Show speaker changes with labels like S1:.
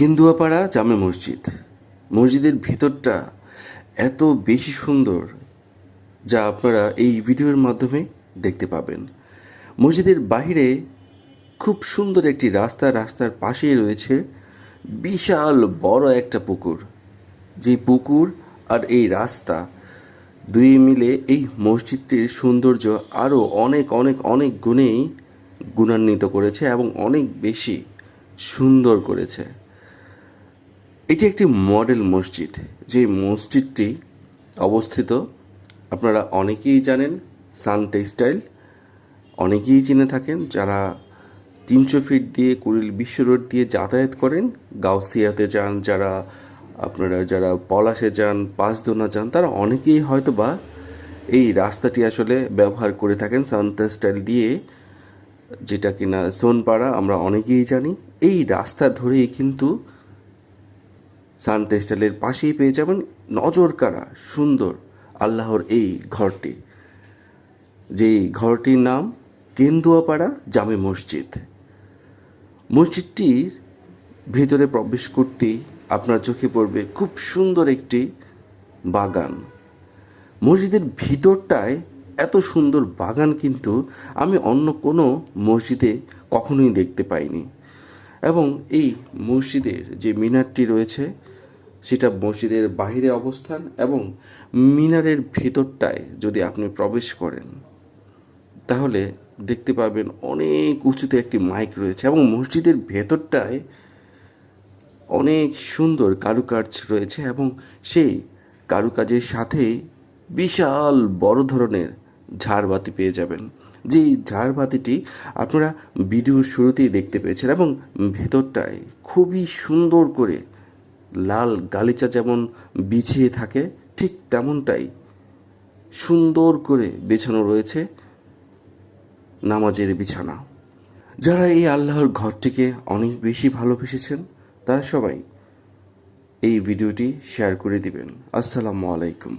S1: কেন্দুয়াপাড়া জামে মসজিদ। মসজিদের ভিতরটা এত বেশি সুন্দর যা আপনারা এই ভিডিওর মাধ্যমে দেখতে পাবেন। মসজিদের বাহিরে খুব সুন্দর একটি রাস্তার পাশেই রয়েছে বিশাল বড় একটা পুকুর। যে পুকুর আর এই রাস্তা দুই মিলে এই মসজিদটির সৌন্দর্য আরও অনেক অনেক অনেক গুণেই গুণান্বিত করেছে এবং অনেক বেশি সুন্দর করেছে। এটি একটি মডেল মসজিদ। যে মসজিদটি অবস্থিত আপনারা অনেকেই জানেন, সান টেক্সটাইল অনেকেই চিনে থাকেন। যারা 300 ফিট দিয়ে কুড়িল বিশ্ব রোড দিয়ে যাতায়াত করেন, গাউসিয়াতে যান, যারা পলাশে যান, পাঁচদোনা যান, তারা অনেকেই হয়তো বা এই রাস্তাটি আসলে ব্যবহার করে থাকেন সান টেক্সটাইল দিয়ে, যেটা কিনা সোনপাড়া আমরা অনেকেই জানি। এই রাস্তা ধরেই কিন্তু সান টেক্সটাইলের পাশেই পেয়ে যাবেন নজর কাড়া সুন্দর আল্লাহর এই ঘরটি। যেই ঘরটির নাম কেন্দুয়াপাড়া জামে মসজিদ। মসজিদটির ভিতরে প্রবেশ করতেই আপনার চোখে পড়বে খুব সুন্দর একটি বাগান। মসজিদের ভিতরটায় এত সুন্দর বাগান কিন্তু আমি অন্য কোনো মসজিদে কখনোই দেখতে পাইনি। এবং এই মসজিদের যে মিনারটি রয়েছে সেটা মসজিদের বাহিরে অবস্থান, এবং মিনারের ভেতরটায় যদি আপনি প্রবেশ করেন তাহলে দেখতে পাবেন অনেক উঁচুতে একটি মাইক রয়েছে, এবং মসজিদের ভেতরটায় অনেক সুন্দর কারুকাজ রয়েছে, এবং সেই কারুকাজের সাথে বিশাল বড় ধরনের ঝাড়বাতি পেয়ে যাবেন। যে ঝাড়বাতিটি আপনারা ভিডিওর শুরুতেই দেখতে পেয়েছেন, এবং ভেতরটায় খুবই সুন্দর করে লাল গালিচা যেমন বিছিয়ে থাকে ঠিক তেমনটাই সুন্দর করে বিছানো রয়েছে নামাজের বিছানা। যারা এই আল্লাহর ঘরটিকে অনেক বেশি ভালোবেসেছেন তারা সবাই এই ভিডিওটি শেয়ার করে দিবেন। আসসালামু আলাইকুম।